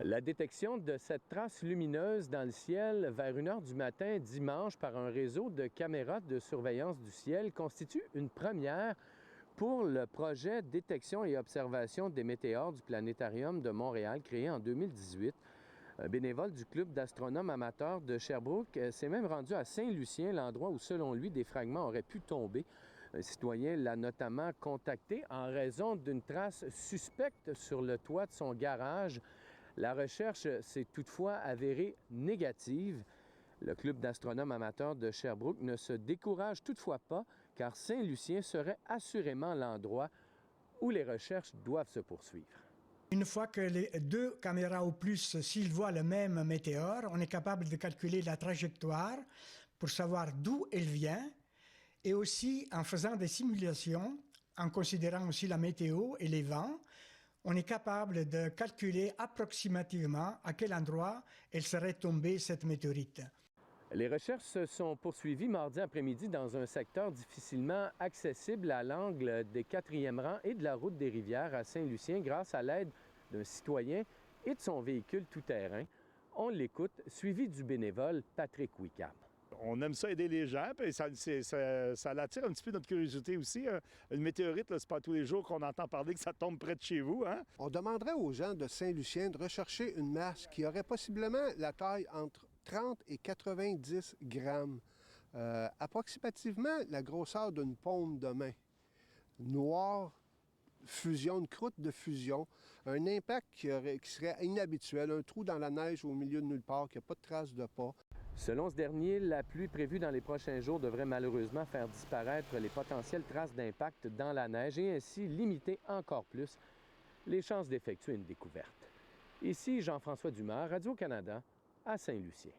La détection de cette trace lumineuse dans le ciel vers 1 heure du matin dimanche par un réseau de caméras de surveillance du ciel constitue une première pour le projet Détection et observation des météores du Planétarium de Montréal créé en 2018. Un bénévole du Club d'astronomes amateurs de Sherbrooke s'est même rendu à Saint-Lucien, l'endroit où, selon lui, des fragments auraient pu tomber. Un citoyen l'a notamment contacté en raison d'une trace suspecte sur le toit de son garage. La recherche s'est toutefois avérée négative. Le Club d'astronomes amateurs de Sherbrooke ne se décourage toutefois pas, car Saint-Lucien serait assurément l'endroit où les recherches doivent se poursuivre. Une fois que les deux caméras ou plus, s'ils voient le même météore, on est capable de calculer la trajectoire pour savoir d'où elle vient, et aussi en faisant des simulations, en considérant aussi la météo et les vents, on est capable de calculer approximativement à quel endroit elle serait tombée, cette météorite. Les recherches se sont poursuivies mardi après-midi dans un secteur difficilement accessible à l'angle des 4e rangs et de la route des Rivières à Saint-Lucien grâce à l'aide d'un citoyen et de son véhicule tout-terrain. On l'écoute, suivi du bénévole Patrick Wickham. On aime ça aider les gens, puis ça attire un petit peu notre curiosité aussi. Une météorite, c'est pas tous les jours qu'on entend parler que ça tombe près de chez vous. Hein? On demanderait aux gens de Saint-Lucien de rechercher une masse qui aurait possiblement la taille entre 30 et 90 grammes, approximativement la grosseur d'une paume de main. Noir, fusion, une croûte de fusion, un impact qui serait inhabituel, un trou dans la neige au milieu de nulle part, qui n'a pas de traces de pas. Selon ce dernier, la pluie prévue dans les prochains jours devrait malheureusement faire disparaître les potentielles traces d'impact dans la neige et ainsi limiter encore plus les chances d'effectuer une découverte. Ici Jean-François Dumas, Radio-Canada, à Saint-Lucien.